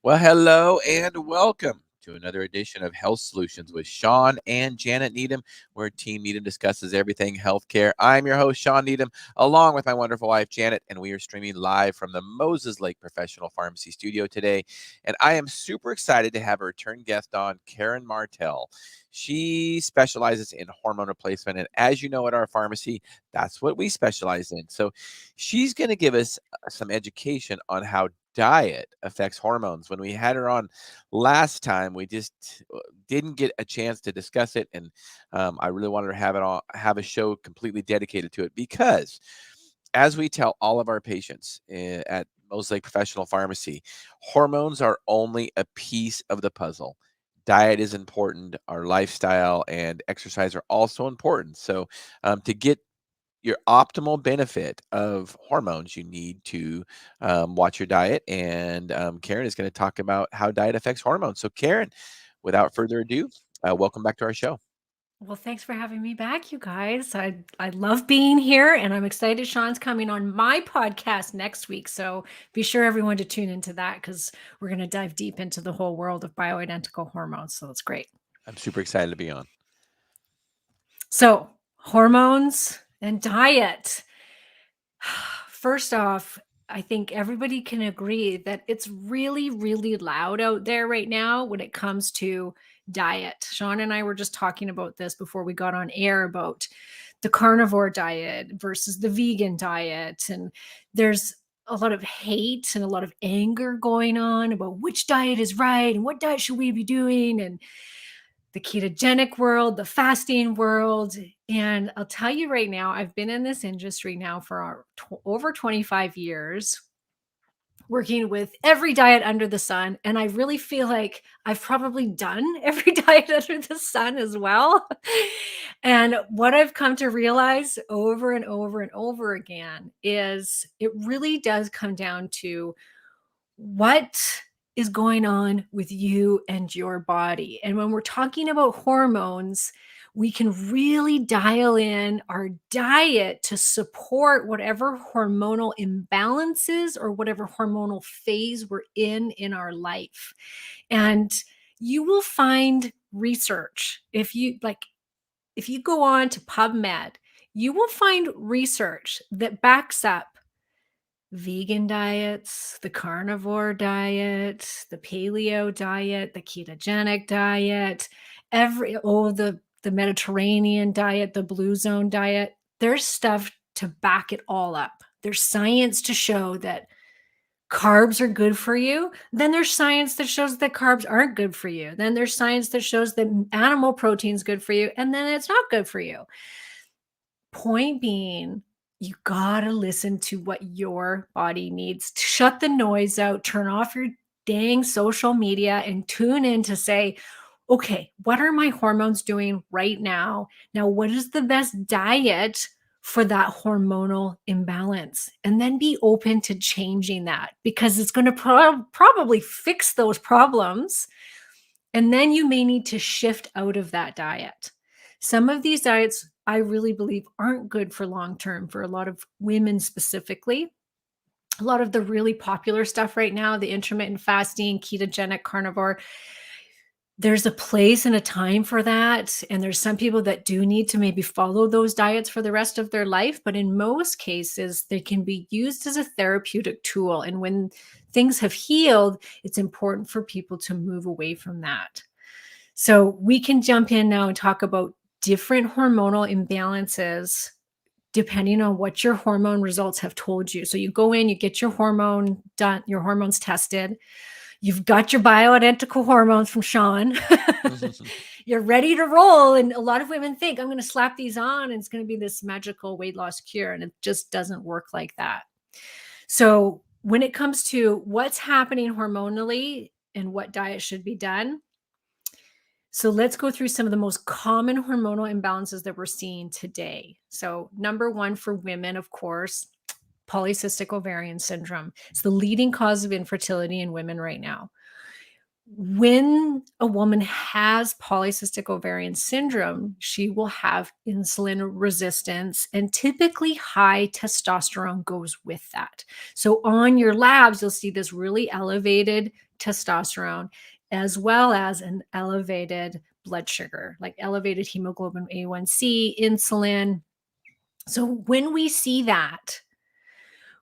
Well, hello and welcome to another edition of Health Solutions with Shawn and Janet Needham, where Team Needham discusses everything healthcare. I'm your host, Shawn Needham, along with my wonderful wife, Janet, and we are streaming live from the Moses Lake Professional Pharmacy Studio today. And I am super excited to have a return guest on, Karen Martel. She specializes in hormone replacement. And as you know, at our pharmacy, that's what we specialize in. So she's going to give us some education on how diet affects hormones. When we had her on last time, we just didn't get a chance to discuss it, and I really wanted to have a show completely dedicated to it because, as we tell all of our patients at Mosaic Professional Pharmacy, hormones are only a piece of the puzzle. Diet is important. Our lifestyle and exercise are also important. So, to get your optimal benefit of hormones, you need to watch your diet. And Karen is going to talk about how diet affects hormones. So, Karen, without further ado, welcome back to our show. Well, thanks for having me back, you guys. I love being here, and I'm excited Shawn's coming on my podcast next week. So be sure everyone to tune into that because we're going to dive deep into the whole world of bioidentical hormones. So it's great. I'm super excited to be on. So, hormones and diet. First off, I think everybody can agree that it's really, really loud out there right now when it comes to diet. Shawn and I were just talking about this before we got on air about the carnivore diet versus the vegan diet. And there's a lot of hate and a lot of anger going on about which diet is right and what diet should we be doing. And the ketogenic world, the fasting world. And I'll tell you right now, I've been in this industry now for over 25 years, working with every diet under the sun. And I really feel like I've probably done every diet under the sun as well. And what I've come to realize over and over and over again is it really does come down to what is going on with you and your body. And when we're talking about hormones, we can really dial in our diet to support whatever hormonal imbalances or whatever hormonal phase we're in our life. And you will find research if you go on to PubMed, you will find research that backs up vegan diets, the carnivore diet, the paleo diet, the ketogenic diet, the Mediterranean diet, the blue zone diet. There's stuff to back it all up. There's science to show that carbs are good for you. Then there's science that shows that carbs aren't good for you. Then there's science that shows that animal protein is good for you, and then it's not good for you. Point being, you gotta listen to what your body needs. Shut the noise out, turn off your dang social media, and tune in to say, okay, what are my hormones doing right now? Now, what is the best diet for that hormonal imbalance? And then be open to changing that because it's going to probably fix those problems. And then you may need to shift out of that diet. Some of these diets, I really believe, aren't good for long term for a lot of women specifically. A lot of the really popular stuff right now, the intermittent fasting, ketogenic, carnivore, there's a place and a time for that. And there's some people that do need to maybe follow those diets for the rest of their life. But in most cases, they can be used as a therapeutic tool. And when things have healed, it's important for people to move away from that. So we can jump in now and talk about different hormonal imbalances depending on what your hormone results have told you. So you go in, you get your hormone done, your hormones tested. You've got your bioidentical hormones from Shawn. You're ready to roll. And a lot of women think I'm going to slap these on and it's going to be this magical weight loss cure. And it just doesn't work like that. So when it comes to what's happening hormonally and what diet should be done, so let's go through some of the most common hormonal imbalances that we're seeing today. So number one for women, of course, polycystic ovarian syndrome. It's the leading cause of infertility in women right now. When a woman has polycystic ovarian syndrome, she will have insulin resistance, and typically high testosterone goes with that. So on your labs, you'll see this really elevated testosterone, as well as an elevated blood sugar, like elevated hemoglobin A1C, insulin. So when we see that,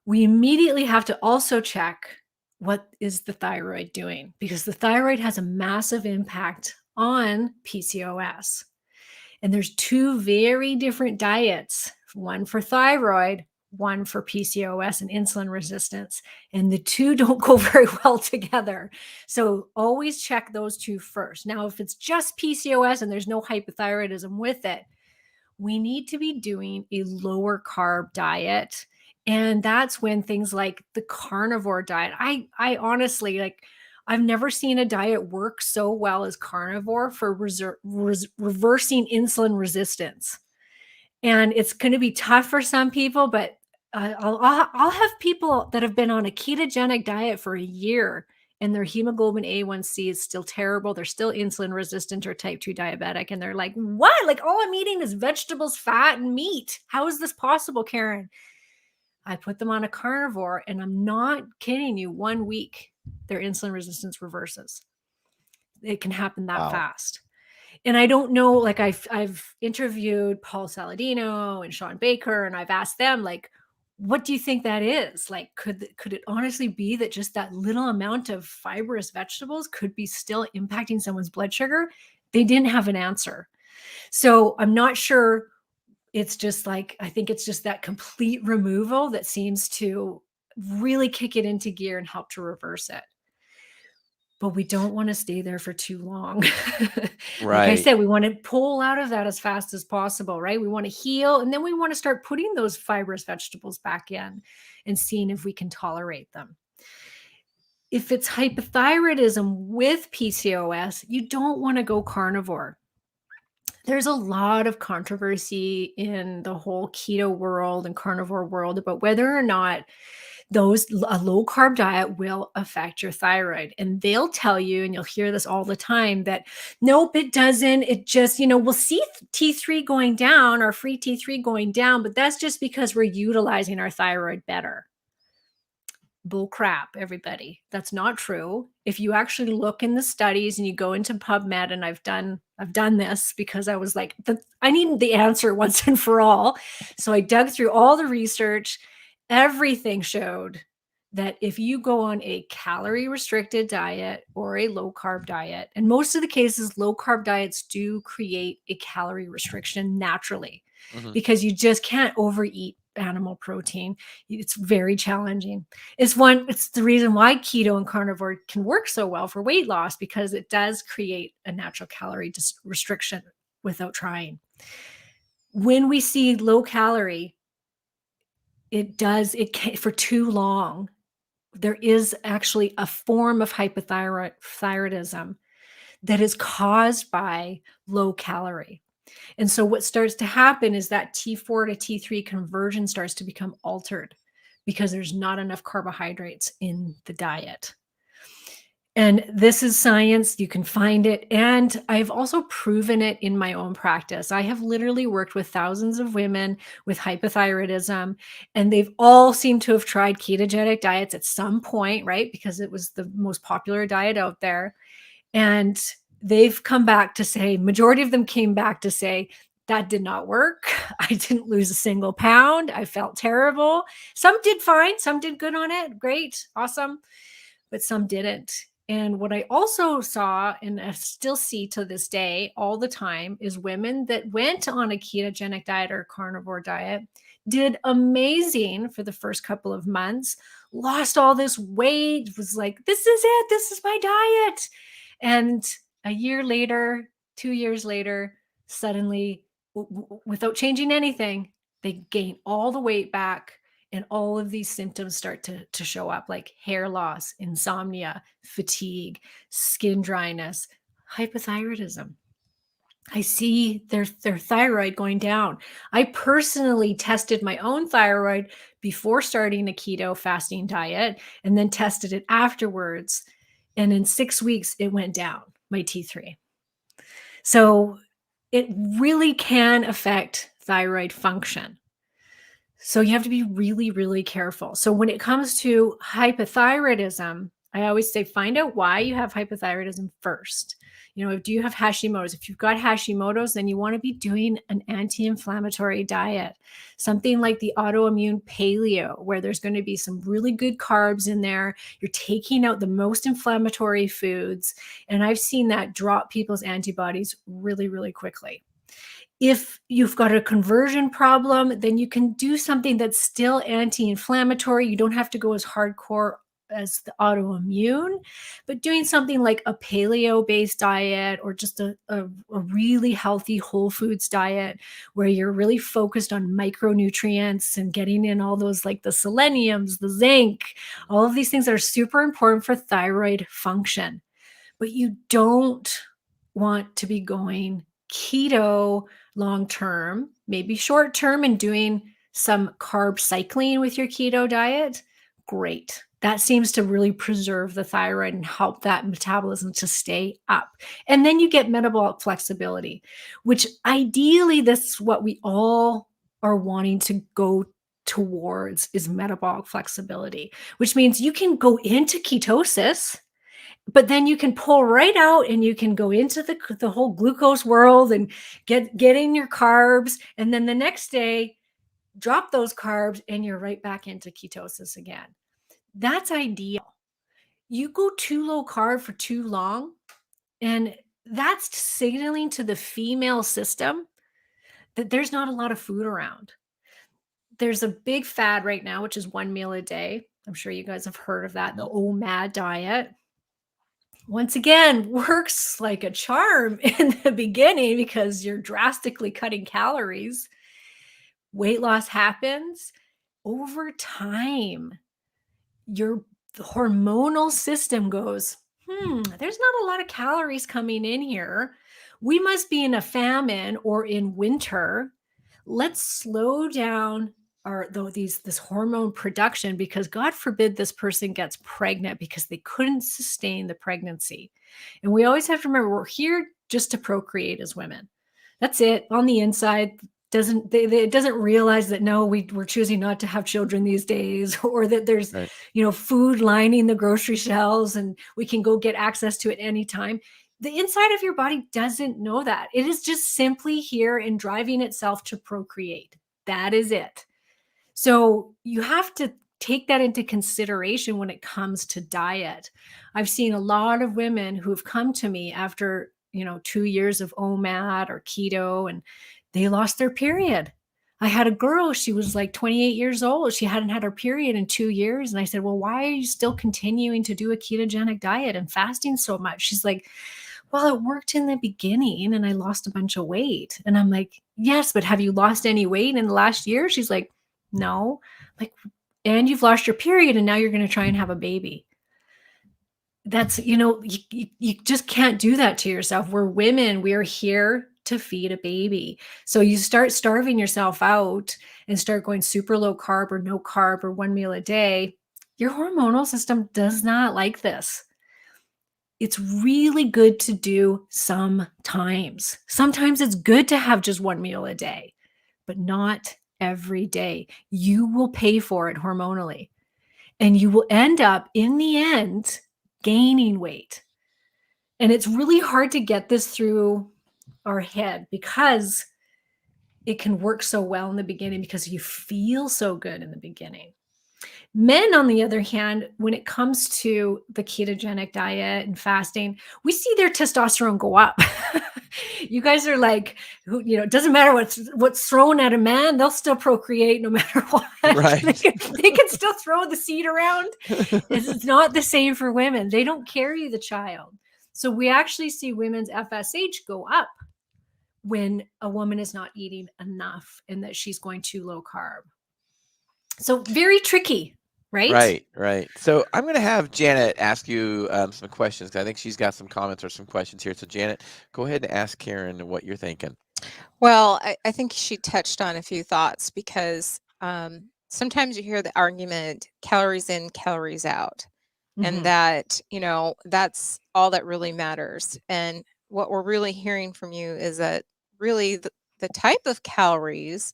we immediately have to also check what is the thyroid doing, because the thyroid has a massive impact on PCOS. And there's two very different diets, one for thyroid, one for PCOS and insulin resistance. And the two don't go very well together. So always check those two first. Now, if it's just PCOS and there's no hypothyroidism with it, we need to be doing a lower carb diet. And that's when things like the carnivore diet, I honestly, like, I've never seen a diet work so well as carnivore for reversing insulin resistance. And it's going to be tough for some people, but I'll have people that have been on a ketogenic diet for a year and their hemoglobin A1C is still terrible. They're still insulin resistant or type 2 diabetic. And they're like, what? Like, all I'm eating is vegetables, fat, and meat. How is this possible, Karen? I put them on a carnivore, and I'm not kidding you, 1 week, their insulin resistance reverses. It can happen that fast. And I don't know, like, I've interviewed Paul Saladino and Shawn Baker, and I've asked them, like, what do you think that is? Like, could it honestly be that just that little amount of fibrous vegetables could be still impacting someone's blood sugar? They didn't have an answer. So I'm not sure. It's just like, I think it's just that complete removal that seems to really kick it into gear and help to reverse it. But we don't want to stay there for too long. Like I said, we want to pull out of that as fast as possible, right? We want to heal, and then we want to start putting those fibrous vegetables back in and seeing if we can tolerate them. If it's hypothyroidism with PCOS, you don't want to go carnivore. There's a lot of controversy in the whole keto world and carnivore world about whether or not a low carb diet will affect your thyroid. And they'll tell you, and you'll hear this all the time, that nope, it doesn't. It just, we'll see T3 going down, our free T3 going down, but that's just because we're utilizing our thyroid better. Bull crap, everybody. That's not true. If you actually look in the studies and you go into PubMed, and I've done this because I was like, I need the answer once and for all. So I dug through all the research. Everything showed that if you go on a calorie restricted diet or a low carb diet, and most of the cases, low carb diets do create a calorie restriction naturally, because you just can't overeat animal protein. It's very challenging. It's the reason why keto and carnivore can work so well for weight loss, because it does create a natural calorie restriction without trying. When we see low calorie, it can, for too long, there is actually a form of hypothyroidism that is caused by low calorie. And so what starts to happen is that T4 to T3 conversion starts to become altered because there's not enough carbohydrates in the diet. And this is science. You can find it. And I've also proven it in my own practice. I have literally worked with thousands of women with hypothyroidism, and they've all seemed to have tried ketogenic diets at some point, right? Because it was the most popular diet out there. And they've come back to say, majority of them came back to say, that did not work. I didn't lose a single pound. I felt terrible. Some did fine. Some did good on it. Great. Awesome. But some didn't. And what I also saw, and I still see to this day all the time, is women that went on a ketogenic diet or carnivore diet did amazing for the first couple of months, lost all this weight, was like, this is it. This is my diet. And a year later, 2 years later, suddenly, without changing anything, they gain all the weight back. And all of these symptoms start to show up, like hair loss, insomnia, fatigue, skin dryness, hypothyroidism. I see their thyroid going down. I personally tested my own thyroid before starting a keto fasting diet, and then tested it afterwards. And in 6 weeks, it went down, my T3. So it really can affect thyroid function. So you have to be really, really careful. So when it comes to hypothyroidism, I always say, find out why you have hypothyroidism first. Do you have Hashimoto's? If you've got Hashimoto's, then you want to be doing an anti-inflammatory diet, something like the autoimmune paleo, where there's going to be some really good carbs in there. You're taking out the most inflammatory foods. And I've seen that drop people's antibodies really, really quickly. If you've got a conversion problem, then you can do something that's still anti-inflammatory. You don't have to go as hardcore as the autoimmune, but doing something like a paleo-based diet or just a really healthy whole foods diet where you're really focused on micronutrients and getting in all those, like the seleniums, the zinc, all of these things that are super important for thyroid function. But you don't want to be going keto long term, maybe short term, and doing some carb cycling with your keto diet. Great. That seems to really preserve the thyroid and help that metabolism to stay up. And then you get metabolic flexibility, which ideally, this is what we all are wanting to go towards, is metabolic flexibility, which means you can go into ketosis, but then you can pull right out and you can go into the whole glucose world and get in your carbs. And then the next day, drop those carbs and you're right back into ketosis again. That's ideal. You go too low carb for too long, and that's signaling to the female system that there's not a lot of food around. There's a big fad right now, which is 1 meal a day. I'm sure you guys have heard of that, the OMAD diet. Once again, works like a charm in the beginning because you're drastically cutting calories. Weight loss happens over time. The hormonal system goes, there's not a lot of calories coming in here. We must be in a famine or in winter. Let's slow down this hormone production, because God forbid this person gets pregnant because they couldn't sustain the pregnancy. And we always have to remember, we're here just to procreate as women. That's it. On the inside, it doesn't realize that, no, we're choosing not to have children these days, or that there's Right. Food lining the grocery shelves and we can go get access to it anytime. The inside of your body doesn't know that. It is just simply here and driving itself to procreate. That is it. So you have to take that into consideration when it comes to diet. I've seen a lot of women who have come to me after 2 years of OMAD or keto, and they lost their period. I had a girl, she was like 28 years old. She hadn't had her period in 2 years. And I said, well, why are you still continuing to do a ketogenic diet and fasting so much? She's like, well, it worked in the beginning and I lost a bunch of weight. And I'm like, yes, but have you lost any weight in the last year? She's like, no. Like, and you've lost your period and now you're going to try and have a baby. That's, you just can't do that to yourself. We're women. We are here to feed a baby. So you start starving yourself out and start going super low carb or no carb or 1 meal a day. Your hormonal system does not like this. It's really good to do sometimes. Sometimes it's good to have just 1 meal a day, but not every day. You will pay for it hormonally, and you will end up in the end gaining weight. And it's really hard to get this through our head because it can work so well in the beginning because you feel so good in the beginning. Men, on the other hand, when it comes to the ketogenic diet and fasting, we see their testosterone go up. You guys are like, it doesn't matter what's thrown at a man, they'll still procreate no matter what. Right. they can still throw the seed around. It's not the same for women. They don't carry the child. So we actually see women's FSH go up when a woman is not eating enough and that she's going too low carb. So very tricky, right? Right. So I'm going to have Janet ask you some questions, because I think she's got some comments or some questions here. So Janet, go ahead and ask Karen what you're thinking. Well, I think she touched on a few thoughts, because sometimes you hear the argument, calories in, calories out, and that, that's all that really matters. And what we're really hearing from you is that really the type of calories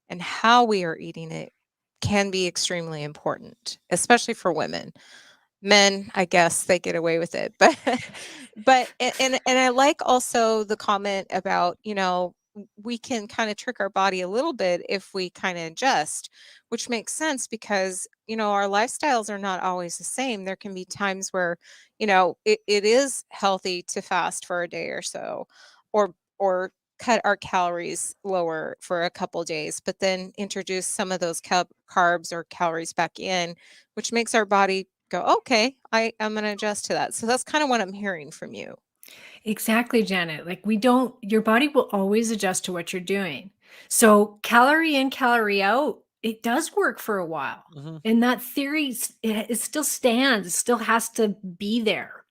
and how we are eating it can be extremely important, especially for women. Men, I guess they get away with it, and I like also the comment about, we can kind of trick our body a little bit if we kind of adjust, which makes sense because, our lifestyles are not always the same. There can be times where, it is healthy to fast for a day or so, or cut our calories lower for a couple days, but then introduce some of those carbs or calories back in, which makes our body go, okay, I'm going to adjust to that. So that's kind of what I'm hearing from you. Exactly, Janet. Like your body will always adjust to what you're doing. So calorie in, calorie out, it does work for a while. Mm-hmm. And that theory, it still stands. It still has to be there.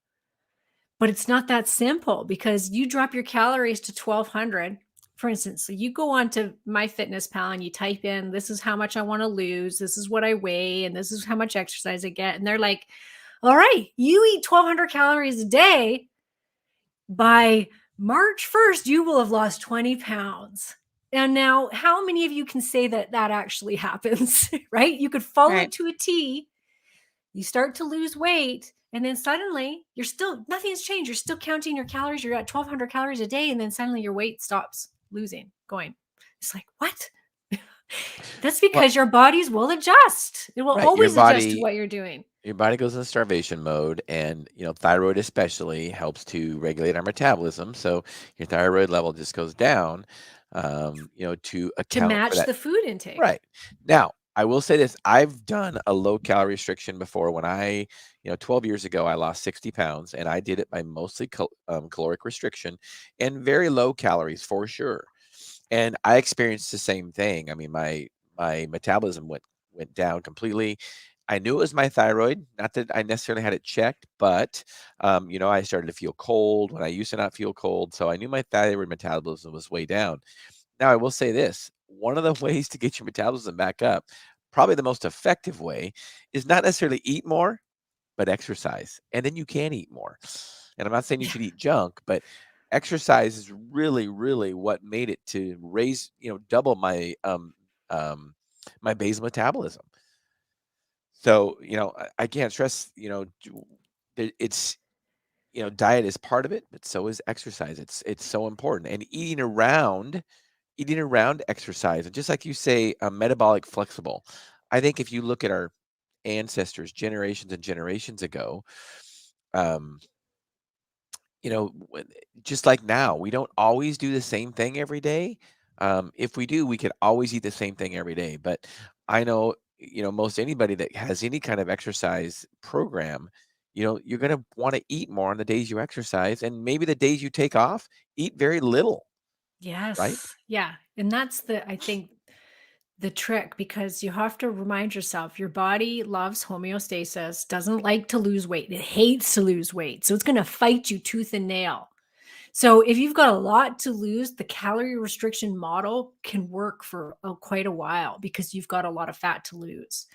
But it's not that simple because you drop your calories to 1200. For instance, so you go on to MyFitnessPal and you type in, this is how much I want to lose. This is what I weigh. And this is how much exercise I get. And they're like, all right, you eat 1200 calories a day. By March 1st, you will have lost 20 pounds. And now, how many of you can say that that actually happens, right? You could follow it to a T. You start to lose weight, and then suddenly nothing's changed. You're still counting your calories. You're at 1200 calories a day, and then suddenly your weight stops going. It's like, what? That's because your bodies will adjust. It will always adjust to what you're doing. Your body goes into starvation mode, and thyroid especially helps to regulate our metabolism. So your thyroid level just goes down, to account match for that. The food intake. Right. Now, I will say this: I've done a low calorie restriction before. When 12 years ago, I lost 60 pounds, and I did it by mostly caloric restriction and very low calories for sure. And I experienced the same thing. I mean, my metabolism went down completely. I knew it was my thyroid, not that I necessarily had it checked, but I started to feel cold when I used to not feel cold. So I knew my thyroid metabolism was way down. Now, I will say this: one of the ways to get your metabolism back up, probably the most effective way, is not necessarily eat more, but exercise. And then you can eat more. And I'm not saying you should eat junk, but exercise is really, really what made it to raise, double my my basal metabolism. So, I can't stress, it's, diet is part of it, but so is exercise. It's so important. And eating around exercise, and just like you say, metabolic flexible. I think if you look at our ancestors generations and generations ago, um, just like now, we don't always do the same thing every day. If we do, we could always eat the same thing every day. But I know, most anybody that has any kind of exercise program, you're going to want to eat more on the days you exercise, and maybe the days you take off, eat very little. Yes. Right? Yeah. And that's I think, the trick, because you have to remind yourself your body loves homeostasis, doesn't like to lose weight. It hates to lose weight. So it's going to fight you tooth and nail. So if you've got a lot to lose, the calorie restriction model can work for quite a while because you've got a lot of fat to lose.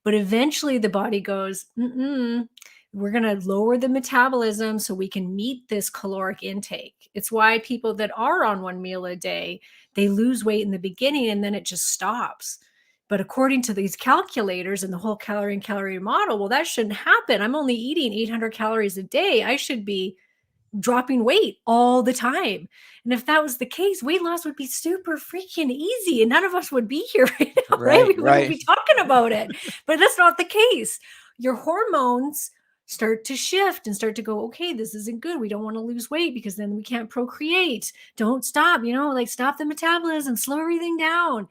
But eventually the body goes, we're going to lower the metabolism so we can meet this caloric intake. It's why people that are on one meal a day, they lose weight in the beginning and then it just stops. But according to these calculators and the whole calorie and calorie model, well, that shouldn't happen. I'm only eating 800 calories a day. I should be dropping weight all the time. And if that was the case, weight loss would be super freaking easy and none of us would be here right now, right? We wouldn't be talking about it. But that's not the case. Your hormones start to shift and start to go, okay, this isn't good. We don't want to lose weight because then we can't procreate. Don't stop, stop the metabolism, slow everything down.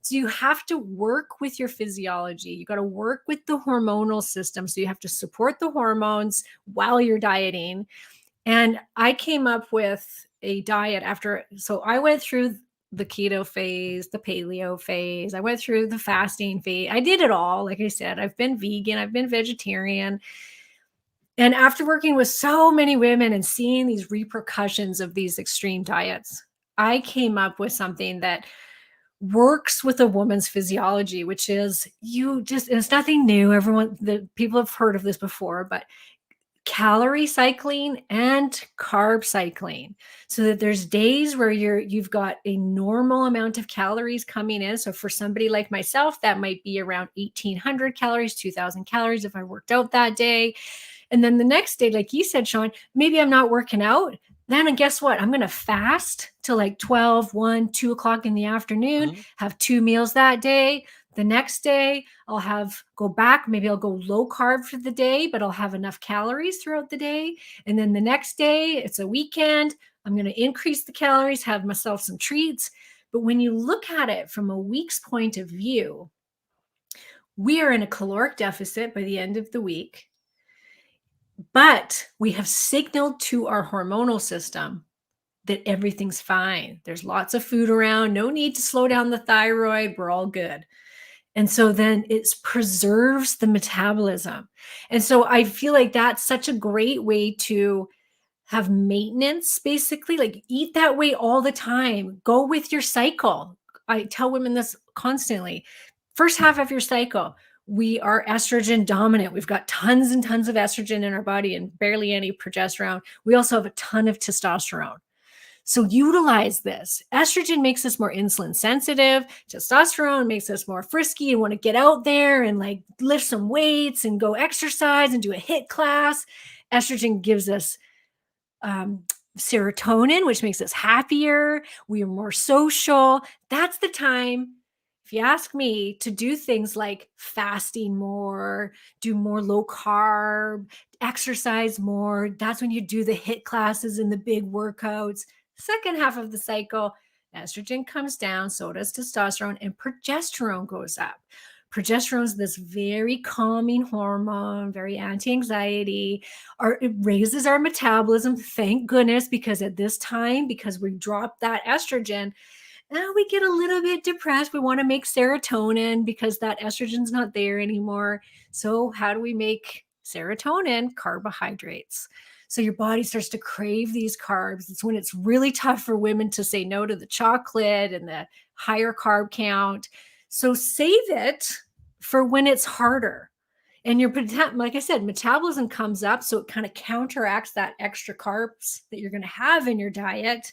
So you have to work with your physiology. You got to work with the hormonal system. So you have to support the hormones while you're dieting. And I came up with a diet so I went through the keto phase, the paleo phase. I went through the fasting phase. I did it all. Like I said, I've been vegan, I've been vegetarian. And after working with so many women and seeing these repercussions of these extreme diets, I came up with something that works with a woman's physiology, which is it's nothing new. The people have heard of this before, but calorie cycling and carb cycling, so that there's days where you've got a normal amount of calories coming in. So for somebody like myself, that might be around 1,800 calories, 2,000 calories if I worked out that day. And then the next day, like you said, Shawn, maybe I'm not working out. Then guess what? I'm going to fast till like 12, 1, 2 o'clock in the afternoon, have 2 meals that day. The next day, I'll go back. Maybe I'll go low carb for the day, but I'll have enough calories throughout the day. And then the next day, it's a weekend. I'm going to increase the calories, have myself some treats. But when you look at it from a week's point of view, we are in a caloric deficit by the end of the week. But we have signaled to our hormonal system that everything's fine. There's lots of food around. No need to slow down the thyroid. We're all good. And so then it preserves the metabolism. And so I feel like that's such a great way to have maintenance, basically, like eat that way all the time. Go with your cycle. I tell women this constantly. First half of your cycle, we are estrogen dominant. We've got tons and tons of estrogen in our body and barely any progesterone. We also have a ton of testosterone. So utilize this. Estrogen makes us more insulin sensitive. Testosterone makes us more frisky and want to get out there and like lift some weights and go exercise and do a HIIT class. Estrogen gives us serotonin, which makes us happier. We are more social. That's the time, if you ask me, to do things like fasting more, do more low carb, exercise more. That's when you do the HIIT classes and the big workouts. Second half of the cycle, estrogen comes down, so does testosterone, and progesterone goes up. Progesterone is this very calming hormone, very anti-anxiety. It raises our metabolism, thank goodness, because at this time, because we dropped that estrogen, now we get a little bit depressed. We want to make serotonin because that estrogen's not there anymore. So how do we make serotonin? Carbohydrates. So your body starts to crave these carbs. It's when it's really tough for women to say no to the chocolate and the higher carb count. So save it for when it's harder. And like I said, metabolism comes up, so it kind of counteracts that extra carbs that you're going to have in your diet.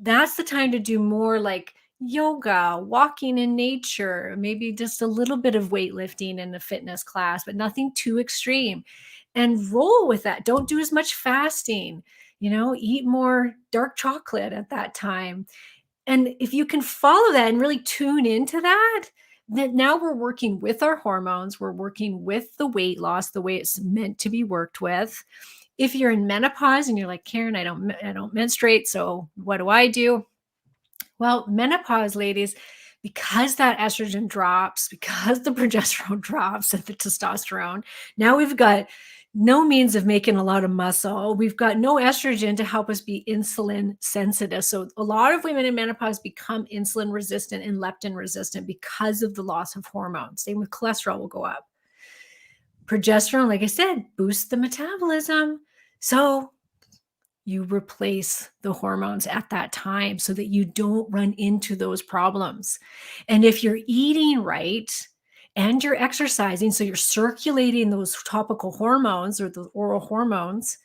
That's the time to do more like yoga, walking in nature, maybe just a little bit of weightlifting in a fitness class, but nothing too extreme. And roll with that. Don't do as much fasting, eat more dark chocolate at that time. And if you can follow that and really tune into that, then now we're working with our hormones. We're working with the weight loss the way it's meant to be worked with. If you're in menopause and you're like, Karen, I don't menstruate, so what do? Well, menopause, ladies, because that estrogen drops, because the progesterone drops and the testosterone, now we've got no means of making a lot of muscle. We've got no estrogen to help us be insulin sensitive. So a lot of women in menopause become insulin resistant and leptin resistant because of the loss of hormones. Same with cholesterol will go up. Progesterone, like I said, boosts the metabolism. So you replace the hormones at that time so that you don't run into those problems. And if you're eating right and you're exercising, so you're circulating those topical hormones or the oral hormones,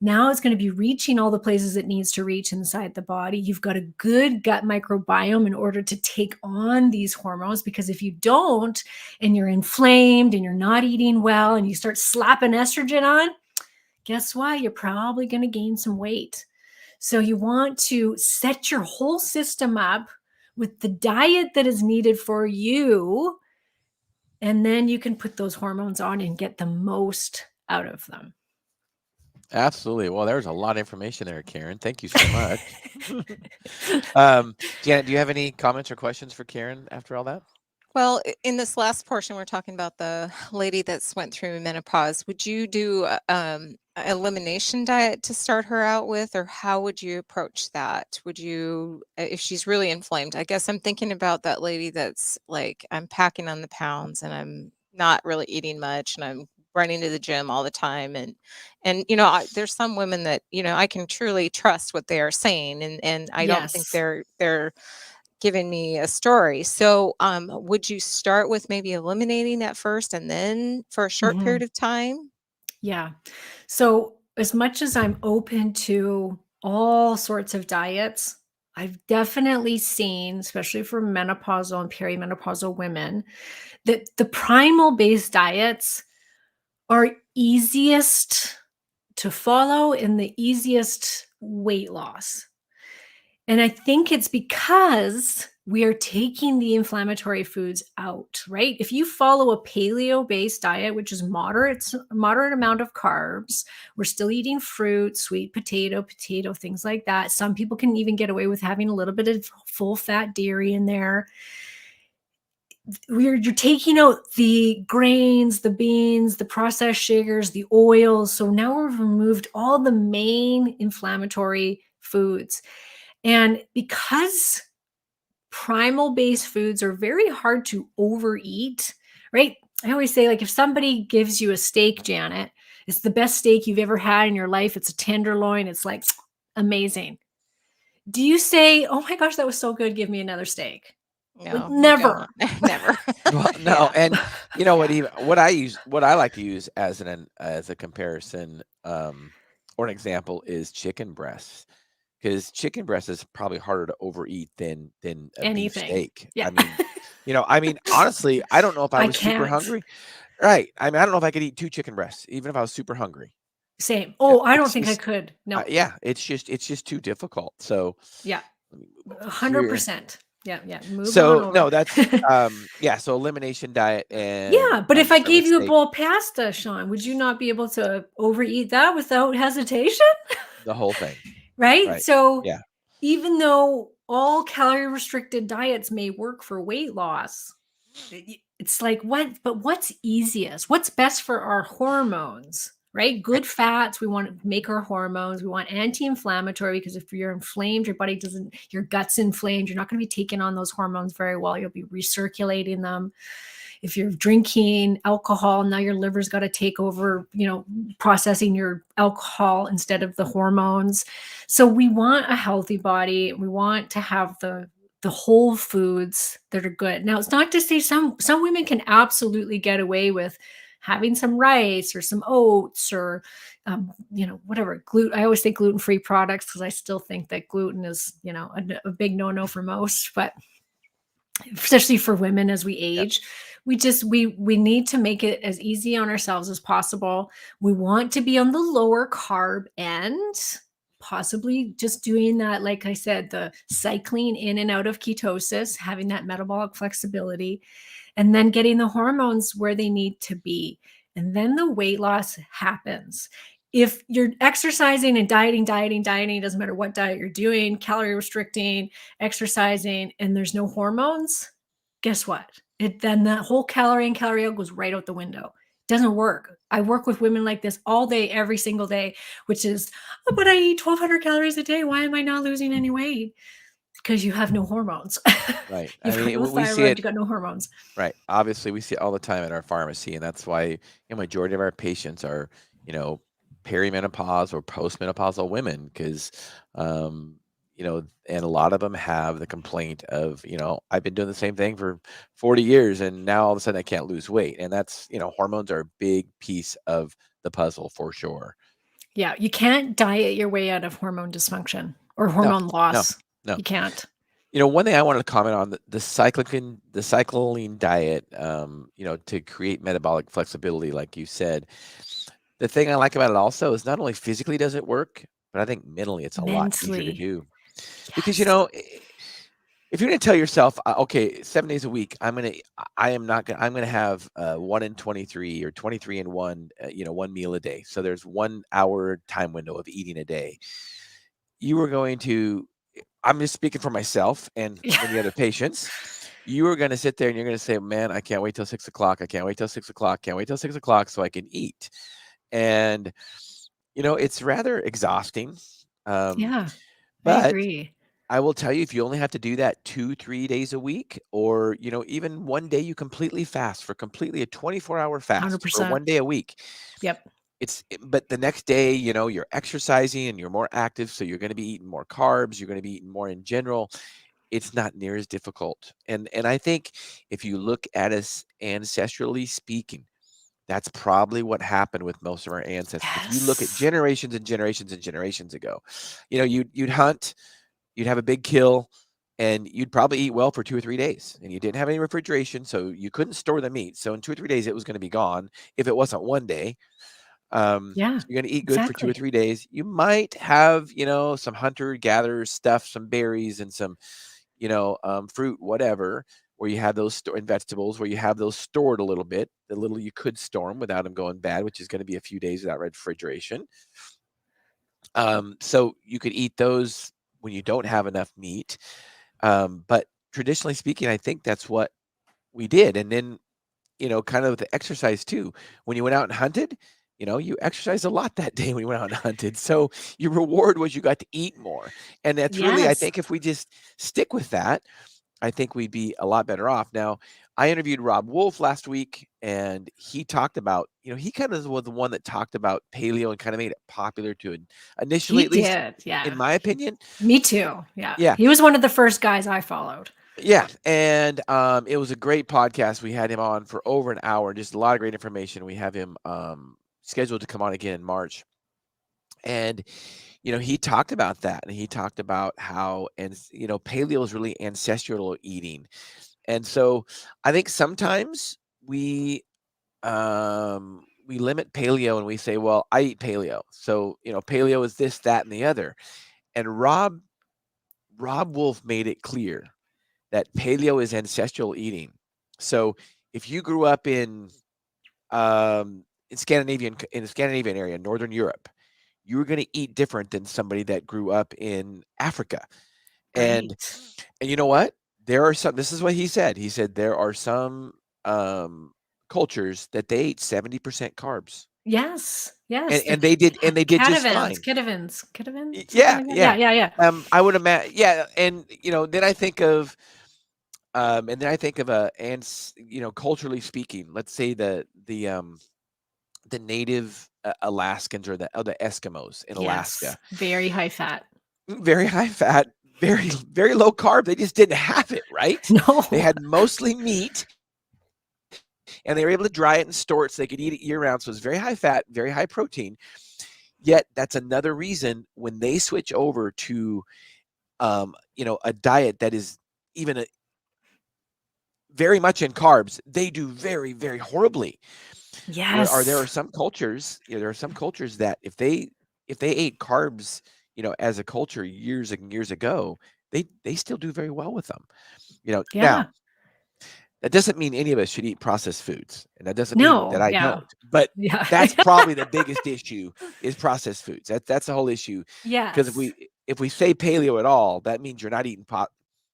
now it's going to be reaching all the places it needs to reach inside the body. You've got a good gut microbiome in order to take on these hormones, because if you don't, and you're inflamed and you're not eating well and you start slapping estrogen on, guess what? You're probably going to gain some weight. So you want to set your whole system up with the diet that is needed for you, and then you can put those hormones on and get the most out of them. Absolutely. Well, there's a lot of information there, Karen. Thank you so much. Janet, do you have any comments or questions for Karen after all that? Well, in this last portion, we're talking about the lady that's went through menopause. Would you do an elimination diet to start her out with, or how would you approach that? Would you, if she's really inflamed? I guess I'm thinking about that lady that's like, I'm packing on the pounds and I'm not really eating much and I'm running to the gym all the time. And there's some women that, I can truly trust what they are saying. And I don't think they're giving me a story. So would you start with maybe eliminating that first and then for a short period of time? Yeah. So as much as I'm open to all sorts of diets, I've definitely seen, especially for menopausal and perimenopausal women, that the primal based diets are easiest to follow and the easiest weight loss. And I think it's because we are taking the inflammatory foods out, right? If you follow a paleo based diet, which is moderate amount of carbs, we're still eating fruit, sweet potato, things like that. Some people can even get away with having a little bit of full fat dairy in there. You're taking out the grains, the beans, the processed sugars, the oils. So now we've removed all the main inflammatory foods. And because primal based foods are very hard to overeat, right? I always say, like, if somebody gives you a steak, Janet, it's the best steak you've ever had in your life. It's a tenderloin. It's like amazing. Do you say, oh my gosh, that was so good, give me another steak? Like, No, you never. don't. Never. Well, no, Yeah. and you know what? Yeah. Even what I like to use as a comparison, or an example is chicken breasts, because chicken breast is probably harder to overeat than a beef Anything. steak. Yeah. I mean, honestly, I don't know if I I was super can't. hungry. Right. I mean, I don't know if I could eat 2 chicken breasts, even if I was super hungry. Same. Oh, I don't It's think I just, could. No. yeah, it's just too difficult. So, Yeah. let me move over here. 100%. Yeah. Yeah. Move on So over. no, that's yeah. So elimination diet and Yeah. But if I start with gave you a steak bowl of pasta, Shawn, would you not be able to overeat that without hesitation? the whole thing. Right? Right. So Yeah. even though all calorie restricted diets may work for weight loss, it's like, what's easiest? What's best for our hormones, right? Good fats. We want to make our hormones. We want anti-inflammatory, because if you're inflamed, your gut's inflamed, you're not going to be taking on those hormones very well. You'll be recirculating them. If you're drinking alcohol, now your liver's got to take over, processing your alcohol instead of the hormones. So we want a healthy body. We want to have the whole foods that are good. Now, it's not to say some women can absolutely get away with having some rice or some oats or whatever. Gluten. I always say gluten-free products, because I still think that gluten is a big no-no for most, but especially for women as we Yep. age, we need to make it as easy on ourselves as possible. We want to be on the lower carb end, possibly just doing that, like I said, the cycling in and out of ketosis, having that metabolic flexibility, and then getting the hormones where they need to be. And then the weight loss happens. If you're exercising and dieting, doesn't matter what diet you're doing, calorie restricting, exercising, and there's no hormones, guess what? Then that whole calorie in, calorie out goes right out the window. It doesn't work. I work with women like this all day, every single day, which is, oh, but I eat 1,200 calories a day. Why am I not losing any weight? Because you have no hormones. Right. You've I got mean, no we see thyroid, it. you got no hormones. Right. Obviously, we see it all the time at our pharmacy, and that's why majority of our patients are, perimenopause or postmenopausal women, because, and a lot of them have the complaint of, I've been doing the same thing for 40 years, and now all of a sudden I can't lose weight, and that's, hormones are a big piece of the puzzle for sure. Yeah, you can't diet your way out of hormone dysfunction or No, hormone no, loss. no. You can't. One thing I wanted to comment on the cycling diet, to create metabolic flexibility, like you said. The thing I like about it also is not only physically does it work, but I think mentally it's a lot easier to Mentally. do. Because, Yes. if you're going to tell yourself, okay, 7 days a week, I'm going to have 1 in 23 or 23 in 1, one meal a day. So there's 1 hour time window of eating a day. You are going to, I'm just speaking for myself and many other patients. You are going to sit there and you're going to say, man, I can't wait till 6 o'clock. I can't wait till 6 o'clock. Can't wait till 6 o'clock so I can eat. And, it's rather exhausting. Yeah, I But agree. I will tell you, if you only have to do that 2-3 days a week, or, even one day you completely fast for completely a 24-hour fast for 100%. 1 day a week. Yep. But the next day, you're exercising and you're more active. So you're going to be eating more carbs. You're going to be eating more in general. It's not near as difficult. And I think if you look at us ancestrally speaking, That's probably what happened with most of our ancestors. If you look at Yes. generations and generations and generations ago, you'd hunt, you'd have a big kill, and you'd probably eat well for 2 or 3 days, and you didn't have any refrigeration, so you couldn't store the meat. So in 2 or 3 days, it was going to be gone if it wasn't one day. Yeah, So you're going to eat good for 2 or exactly. 3 days. You might have, some hunter gatherer stuff, some berries and some, fruit, whatever, where you have those and vegetables, where you have those stored a little bit, the little you could store them without them going bad, which is going to be a few days without refrigeration. So you could eat those when you don't have enough meat. But traditionally speaking, I think that's what we did. And then, kind of the exercise too. When you went out and hunted, you exercised a lot that day when you went out and hunted. So your reward was you got to eat more. And that's really, I Yes. think if we just stick with that, I think we'd be a lot better off. Now, I interviewed Rob Wolf last week, and he talked about, he kind of was the one that talked about paleo and kind of made it popular to initially, He at least did. Yeah. in my opinion. Me too. Yeah. Yeah. He was one of the first guys I followed. Yeah. And it was a great podcast. We had him on for over an hour, just a lot of great information. We have him scheduled to come on again in March. And he talked about that, and he talked about how, and paleo is really ancestral eating. And so I think sometimes we limit paleo and we say, well, I eat paleo. So, paleo is this, that, and the other. And Rob Wolf made it clear that paleo is ancestral eating. So if you grew up in the Scandinavian area, Northern Europe, you were going to eat different than somebody that grew up in Africa. And Right. you know what? There are some, this is what he said. He said there are some cultures that they ate 70% carbs. Yes. And Yes. and they did just fine. Ketovins. Yeah, Something like yeah. that. Yeah. I would imagine, yeah, and then I think of culturally speaking, let's say the native Alaskans or the Eskimos in Alaska. Yes. Very high fat. Very high fat, very, very low carb. They just didn't have it, right? No. They had mostly meat, and they were able to dry it and store it so they could eat it year round. So it's very high fat, very high protein. Yet that's another reason when they switch over to, a diet that is even very much in carbs, they do very, very horribly. Yes. There are some cultures, that if they ate carbs, as a culture years and years ago, they still do very well with them. Now Yeah. that doesn't mean any of us should eat processed foods, and that doesn't mean that No. I Yeah. don't. But Yeah. that's probably the biggest issue is processed foods. That's the whole issue. Because Yes. if we say paleo at all, that means you're not eating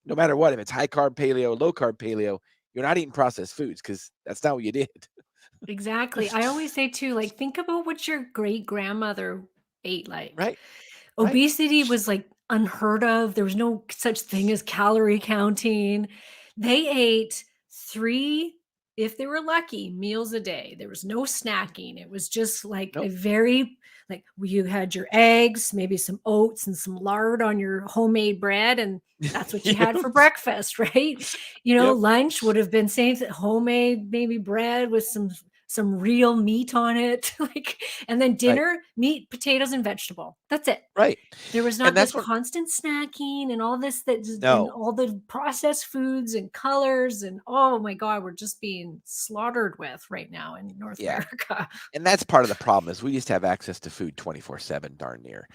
no matter what, if it's high carb paleo, low carb paleo, you're not eating processed foods because that's not what you did. Exactly. I always say too, like, think about what your great grandmother ate like. Right. Right. Obesity was like unheard of. There was no such thing as calorie counting. They ate 3, if they were lucky, meals a day. There was no snacking. It was just like a Nope. very, like, you had your eggs, maybe some oats and some lard on your homemade bread, and that's what you had Yep. for breakfast, right? Yep. Lunch would have been same homemade, maybe bread with some real meat on it, like, and then Right. dinner, meat, potatoes, and vegetable. That's it. Right. There was And not this that's what constant snacking and all this and no. all the processed foods and colors, and oh my God, we're just being slaughtered with right now in North Yeah. America. And that's part of the problem is we just have access to food 24/7 darn near.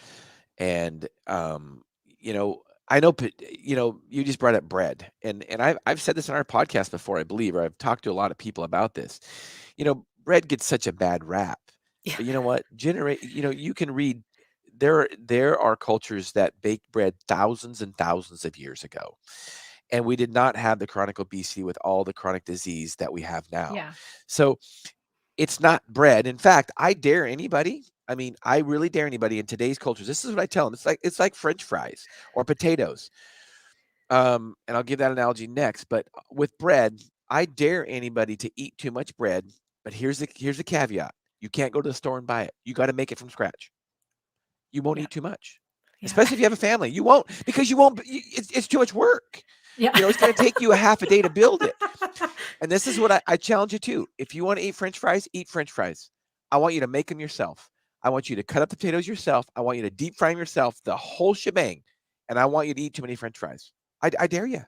And I know, you just brought up bread, and I've said this on our podcast before, I believe, or I've talked to a lot of people about this. Bread gets such a bad rap, Yeah. but you know what? You can read there are cultures that baked bread thousands and thousands of years ago, and we did not have the chronic obesity with all the chronic disease that we have now. Yeah. So it's not bread. In fact, I dare anybody. I mean, I really dare anybody in today's cultures. This is what I tell them. It's like French fries or potatoes. And I'll give that analogy next. But with bread, I dare anybody to eat too much bread. But here's the caveat: you can't go to the store and buy it. You got to make it from scratch. You won't Yeah. eat too much, Yeah. especially if you have a family. You won't because you won't. It's too much work. Yeah. It's going to take you a half a day to build it. And this is what I challenge you to. If you want to eat French fries, eat French fries. I want you to make them yourself. I want you to cut up the potatoes yourself. I want you to deep fry them yourself, the whole shebang. And I want you to eat too many French fries. I dare you.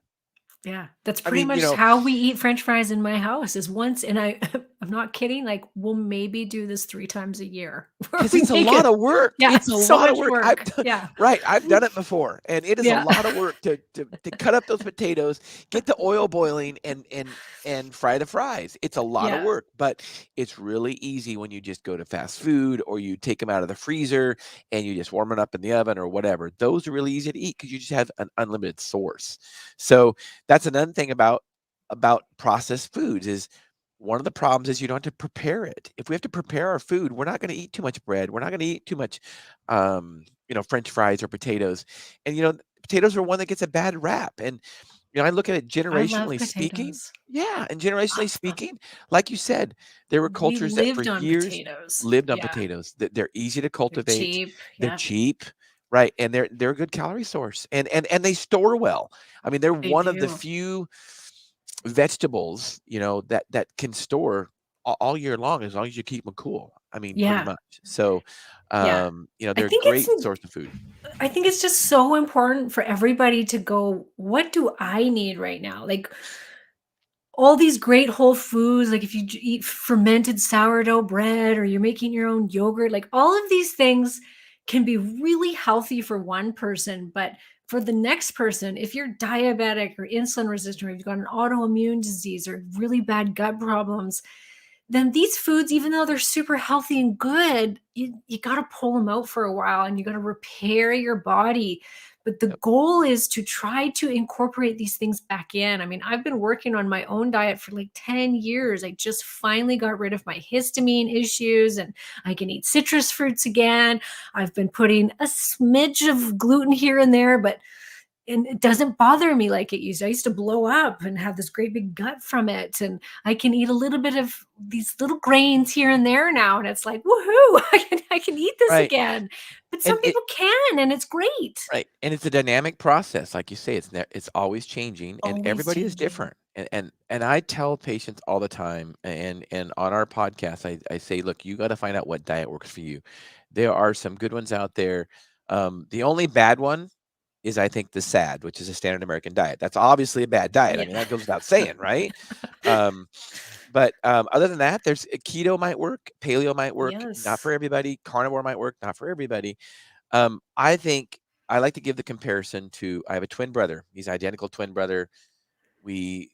Yeah, that's I pretty mean, much how we eat French fries in my house is once, and I'm not kidding, like we'll maybe do this 3 times a year. because it's a lot of work. Yeah, It's a so lot of much work. work. Yeah. Right. I've done it before, and it is a Yeah. lot of work to cut up those potatoes, get the oil boiling, and fry the fries. It's a lot of Yeah. work, but it's really easy when you just go to fast food or you take them out of the freezer and you just warm it up in the oven or whatever. Those are really easy to eat because you just have an unlimited source. So that's another thing about processed foods is one of the problems is you don't have to prepare it. If we have to prepare our food, we're not going to eat too much bread. We're not going to eat too much, French fries or potatoes. And potatoes are one that gets a bad rap. And I look at it I love generationally speaking. potatoes. Yeah, and generationally Love them. speaking, like you said, there were We cultures that for lived on years potatoes. lived on Yeah. potatoes. That they're easy to They're cultivate. cheap. They're Yeah. cheap, right? And they're a good calorie source. And they store well. I mean, they're They one of the do. few vegetables, that can store all year long as long as you keep them cool. I mean, pretty Yeah. much. So, Yeah. they're a great source of food. I think it's just so important for everybody to go, what do I need right now? Like all these great whole foods, like if you eat fermented sourdough bread or you're making your own yogurt, like all of these things can be really healthy for one person, but for the next person, if you're diabetic or insulin resistant, or you've got an autoimmune disease or really bad gut problems, then these foods, even though they're super healthy and good, you got to pull them out for a while and you got to repair your body. But the Yep. goal is to try to incorporate these things back in. I mean, I've been working on my own diet for like 10 years. I just finally got rid of my histamine issues and I can eat citrus fruits again. I've been putting a smidge of gluten here and there, but it doesn't bother me like it used to. I used to blow up and have this great big gut from it. And I can eat a little bit of these little grains here and there now. And it's like, woohoo, I can eat this Right. again. But And some people can, and it's great. Right. And it's a dynamic process. Like you say, it's always changing and Always everybody is changing. different. And I tell patients all the time and on our podcast, I say, look, you got to find out what diet works for you. There are some good ones out there. The only bad one is I think the SAD, which is a standard American diet. That's obviously a bad diet. I mean, Yeah. that goes without saying, right? But other than that, there's keto might work, paleo might work, not for Yes. everybody. Carnivore might work, not for everybody. I think I like to give the comparison to I have a twin brother. He's an identical twin brother. We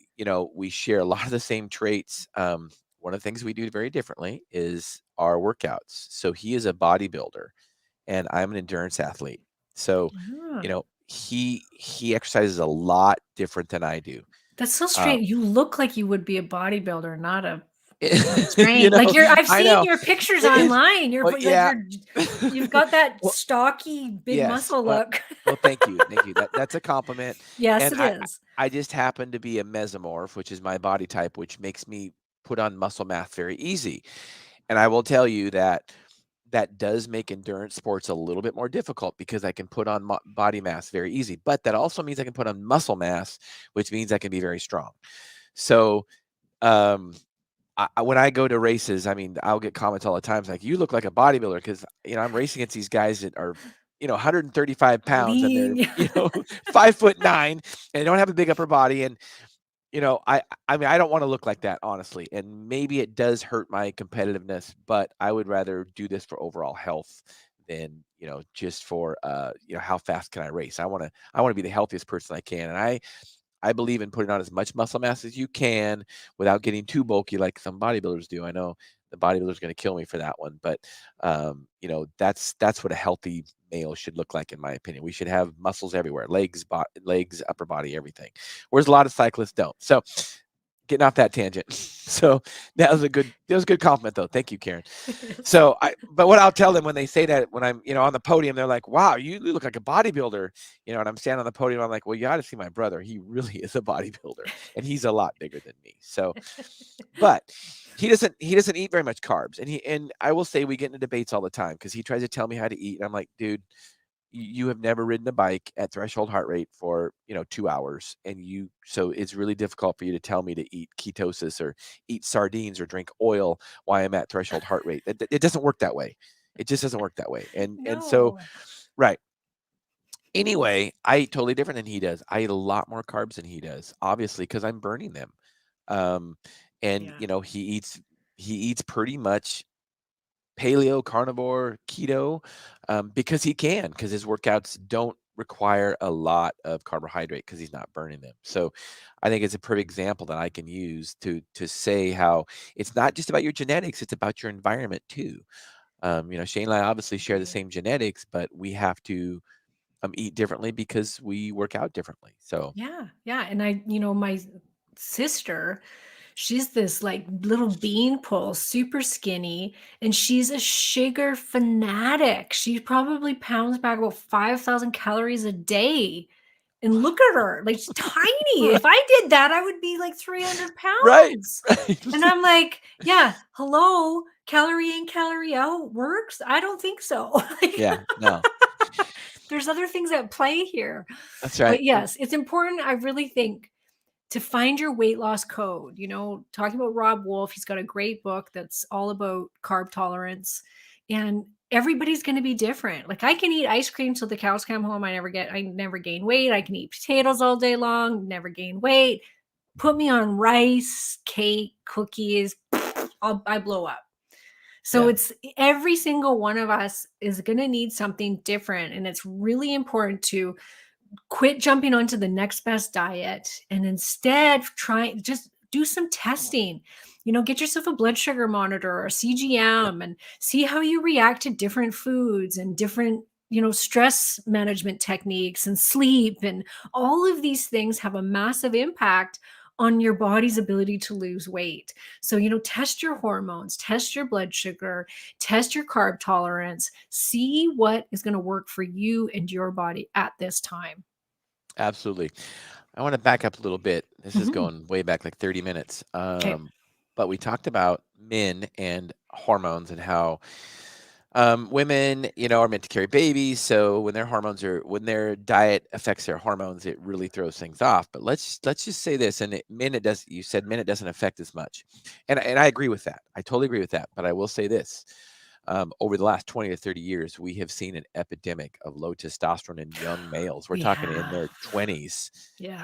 share a lot of the same traits. One of the things we do very differently is our workouts. So he is a bodybuilder and I'm an endurance athlete. So, Ah, he exercises a lot different than I do. that's so Uh, strange. You look like you would be a bodybuilder, not a you strange. Like I've I seen know. your pictures It is online. well, yeah. You've got that Well, stocky, big yes. muscle Well, look. well, thank you. Thank you. That's a compliment. Yes, And it I is. I just happen to be a mesomorph, which is my body type, which makes me put on muscle mass very easy. And I will tell you that does make endurance sports a little bit more difficult because I can put on body mass very easy. But that also means I can put on muscle mass, which means I can be very strong. So, um, when I go to races, I mean, I'll get comments all the time like, "You look like a bodybuilder," because I'm racing against these guys that are 135 pounds and they're Lean. 5'9" and they don't have a big upper body. And I mean, I don't want to look like that, honestly. And maybe it does hurt my competitiveness, but I would rather do this for overall health than, just for, how fast can I race? I want to be the healthiest person I can. And I believe in putting on as much muscle mass as you can without getting too bulky like some bodybuilders do. I know the bodybuilder's going to kill me for that one, but that's what a healthy male should look like, in my opinion. We should have muscles everywhere, legs, upper body, everything. Whereas a lot of cyclists don't. So getting off that tangent. So that was a good compliment though. Thank you, Karen. So but what I'll tell them when they say that, when I'm, on the podium, they're like, wow, you look like a bodybuilder, and I'm standing on the podium. I'm like, well, you got to see my brother. He really is a bodybuilder and he's a lot bigger than me. So, but he doesn't eat very much carbs. And I will say we get into debates all the time because he tries to tell me how to eat. And I'm like, dude, you have never ridden a bike at threshold heart rate for 2 hours, and so it's really difficult for you to tell me to eat ketosis or eat sardines or drink oil while I'm at threshold heart rate. It doesn't work that way. It just doesn't work that way. And so, No. right. Anyway, I eat totally different than he does. I eat a lot more carbs than he does, obviously, because I'm burning them. Um, and Yeah. he eats pretty much paleo, carnivore, keto, because because his workouts don't require a lot of carbohydrate because he's not burning them. So I think it's a perfect example that I can use to say how it's not just about your genetics, it's about your environment too. Shane and I obviously share the Right. same genetics, but we have to eat differently because we work out differently. So Yeah. Yeah. And my sister, she's this like little beanpole, super skinny, and she's a sugar fanatic. She probably pounds back about 5,000 calories a day. And look at her, like she's tiny. right, If I did that, I would be like 300 right, pounds. right. And I'm like, yeah, hello, calorie in, calorie out works? I don't think so. Like, Yeah, no, there's other things at play here. that's right. But yes, it's important, I really think, to find your weight loss code. Talking about Rob Wolf, he's got a great book that's all about carb tolerance, and everybody's going to be different. Like I can eat ice cream till the cows come home. I never gain weight. I can eat potatoes all day long, never gain weight. Put me on rice, cake, cookies, I blow up. So Yeah, it's every single one of us is going to need something different. And it's really important to quit jumping onto the next best diet and instead just do some testing. Get yourself a blood sugar monitor or a yep, CGM and see how you react to different foods and different stress management techniques and sleep, and all of these things have a massive impact on your body's ability to lose weight. So test your hormones, test your blood sugar, test your carb tolerance, see what is going to work for you and your body at this time. absolutely. I want to back up a little bit. This is Mhm. going way back like 30 minutes. Okay. But we talked about men and hormones and how women, are meant to carry babies. So when their diet affects their hormones, it really throws things off. But let's just say this, and men, it does. You said men, it doesn't affect as much, and I agree with that. I totally agree with that. But I will say this: over the last 20 to 30 years, we have seen an epidemic of low testosterone in young males. We're talking in Yeah. their 20s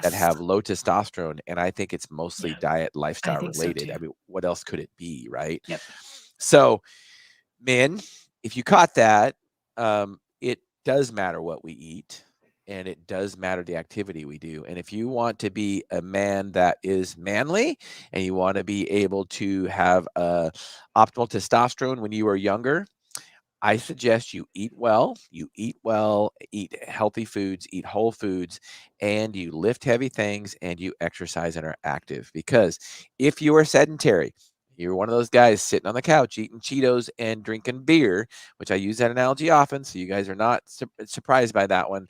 that Yes. have low testosterone, and I think it's mostly Yeah. diet, I lifestyle think so related. too. I mean, what else could it be, right? Yep. So, men, if you caught that, it does matter what we eat, and it does matter the activity we do. And if you want to be a man that is manly, and you want to be able to have optimal testosterone when you are younger, I suggest you eat well, eat healthy foods, eat whole foods, and you lift heavy things and you exercise and are active. Because if you are sedentary, you're one of those guys sitting on the couch eating Cheetos and drinking beer, which I use that analogy often, so you guys are not surprised by that one.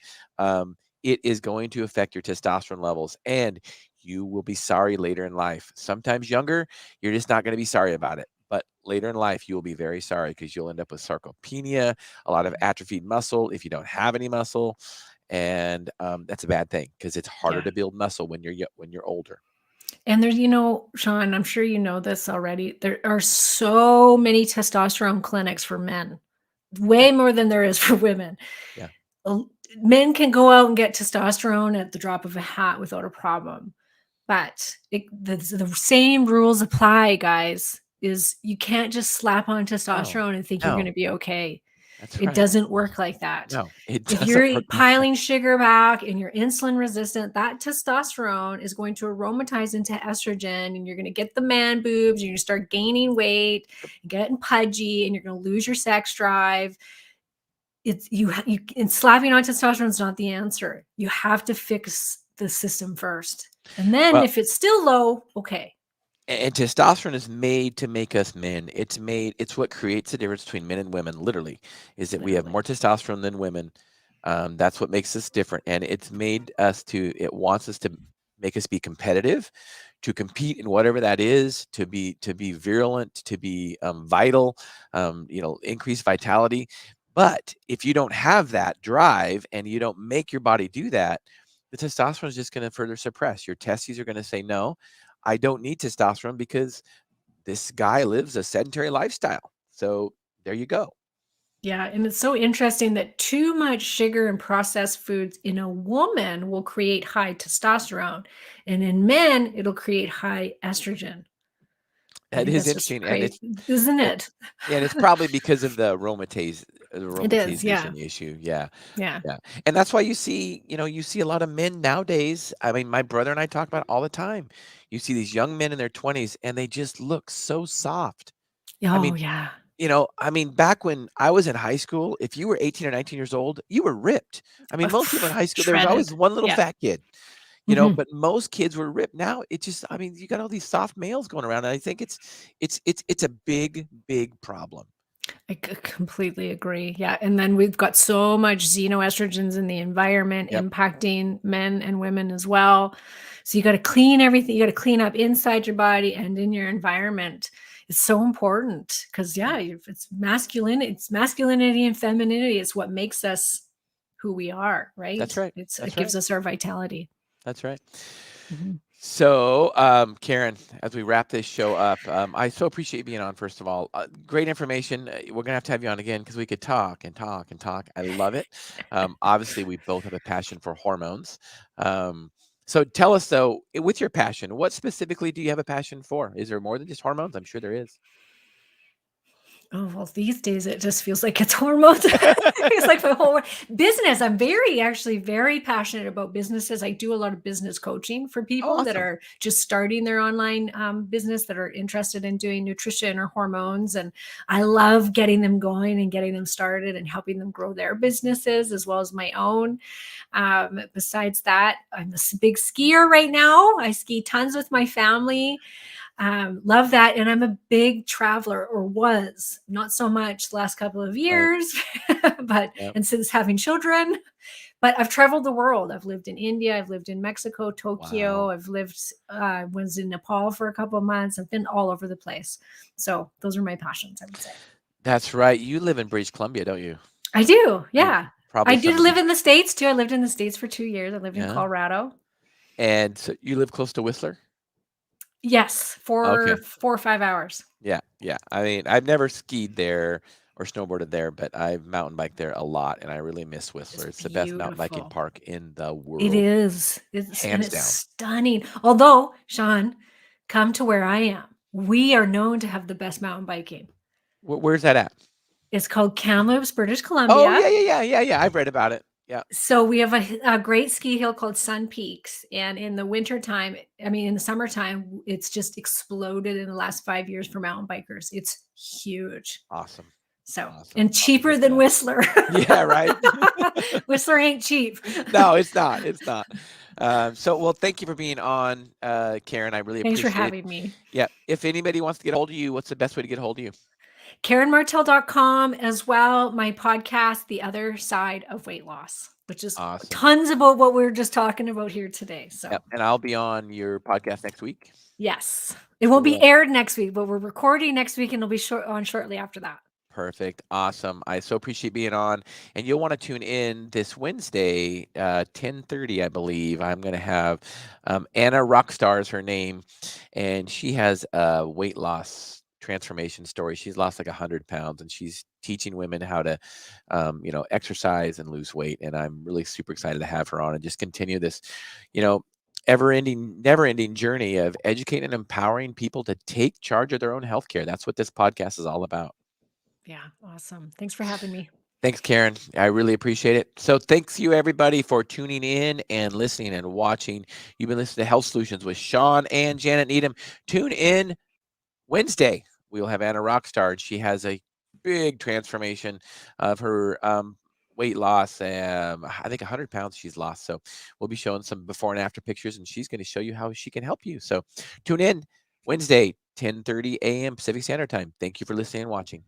It is going to affect your testosterone levels, and you will be sorry later in life. Sometimes younger, you're just not going to be sorry about it. But later in life, you will be very sorry because you'll end up with sarcopenia, a lot of atrophied muscle if you don't have any muscle, and that's a bad thing because it's harder Yeah. to build muscle when you're older. And there's, Shawn, I'm sure you know this already. There are so many testosterone clinics for men, Yeah, way more than there is for women. yeah. Uh, Men can go out and get testosterone at the drop of a hat without a problem. But the same rules apply, guys. Is you can't just slap on No, testosterone and think you're going to no, be okay. that's It right. doesn't work like that. No, it If doesn't you're work like that. piling sugar back and you're insulin resistant, that testosterone is going to aromatize into estrogen, and you're going to get the man boobs, and you're going to start gaining weight, getting pudgy, and you're going to lose your sex drive. And slapping on testosterone is not the answer. You have to fix the system first. And then Well, if it's still low, okay. and testosterone is made to make us men. It's what creates the difference between men and women, literally, is that we have Literally. more testosterone than women. That's what makes us different. And it wants us to make us be competitive, to compete in whatever that is, to be virulent, to be vital, increase vitality. But if you don't have that drive and you don't make your body do that, the testosterone is just going to further suppress. Your testes are going to say, no, I don't need testosterone because this guy lives a sedentary lifestyle. So there you go. Yeah, and it's so interesting that too much sugar and processed foods in a woman will create high testosterone, and in men, it'll create high estrogen. I That think is that's just interesting, and crazy, isn't it, it? and it's probably because of the It is, yeah, aromatization issue. Yeah, yeah. yeah, and that's why you see a lot of men nowadays. I mean, my brother and I talk about it all the time. You see these young men in their 20s, and they just look so soft. I Oh, mean, yeah. back when I was in high school, if you were 18 or 19 years old, you were ripped. I mean, most people in high school, there was always Shredded. one little Yeah. fat kid. Mhm. But most kids were ripped. Now it just, I mean, you got all these soft males going around, and I think it's a big, big problem. I completely agree. Yeah. And then we've got so much xenoestrogens in the environment Yep. impacting men and women as well. So you got to clean everything. You got to clean up inside your body and in your environment. It's so important because, yeah, it's masculinity and femininity. It's what makes us who we are, right? That's right. It gives us our vitality. That's right. Mhm. So, Karen, as we wrap this show up, I so appreciate you being on, first of all. Great information. We're going to have you on again because we could talk and talk and talk. I love it. Obviously, we both have a passion for hormones. So tell us, though, with your passion, what specifically do you have a passion for? Is there more than just hormones? I'm sure there is. Oh, well, these days it just feels like it's hormones. It's like my whole business. I'm actually very passionate about businesses. I do a lot of business coaching for people that Awesome. are just starting their online business, that are interested in doing nutrition or hormones. And I love getting them going and getting them started and helping them grow their businesses as well as my own. Besides that, I'm a big skier right now. I ski tons with my family. Love that. And I'm a big traveler, or was, not so much the last couple of years, but Yep. and since having children, but I've traveled the world. I've lived in India. I've lived in Mexico, Tokyo. Wow. I've was in Nepal for a couple of months. I've been all over the place. So those are my passions, I would say. That's right. You live in British Columbia, don't you? I do. Yeah. Probably I did some of live the, in the States too. I lived in the States for 2 years. I lived in yeah. Colorado. And so you live close to Whistler? Yes, Okay. 4 or 5 hours. Yeah, yeah. I mean, I've never skied there or snowboarded there, but I've mountain biked there a lot, and I really miss Whistler. It's the best mountain biking Beautiful. park in the It world, is. And hands it's down. stunning. Although, Shawn, come to where I am. We are known to have the best mountain biking. Where's that at? It's called Kamloops, British Oh, Columbia. yeah. I've read about it. Yeah. So we have a great ski hill called Sun Peaks. And in the wintertime, I mean, in the summertime, it's just exploded in the last 5 years for mountain bikers. It's huge. Awesome. So, Awesome. and I'll cheaper look it than up. Whistler. Yeah, right. Whistler ain't cheap. No, it's not. It's not. Well, thank you for being on, Karen. I really Thanks for appreciate it. having me. Yeah. If anybody wants to get a hold of you, what's the best way to get a hold of you? KarenMartel.com as well. My podcast, The Other Side of Weight Loss, which is Awesome. tons about what we were just talking about here today. So, Yep. And I'll be on your podcast next week. yes, it won't be Sure. aired next week, but we're recording next week and it'll be shortly after that. Perfect. Awesome. I so appreciate being on. And you'll want to tune in this Wednesday, 10:30, I believe. I'm going to have Anna Rockstar is her name, and she has a weight loss transformation story. She's lost like 100 pounds, and she's teaching women how to, exercise and lose weight. And I'm really super excited to have her on and just continue this, never-ending journey of educating and empowering people to take charge of their own healthcare. That's what this podcast is all about. Yeah, awesome. Thanks for having me. Thanks, Karen. I really appreciate it. So thanks you, everybody, for tuning in and listening and watching. You've been listening to Health Solutions with Shawn and Janet Needham. Tune in Wednesday. We'll have Anna Rockstar. She has a big transformation of her weight loss. I think 100 pounds she's lost. So we'll be showing some before and after pictures, and she's going to show you how she can help you. So tune in Wednesday, 10:30 a.m. Pacific Standard Time. Thank you for listening and watching.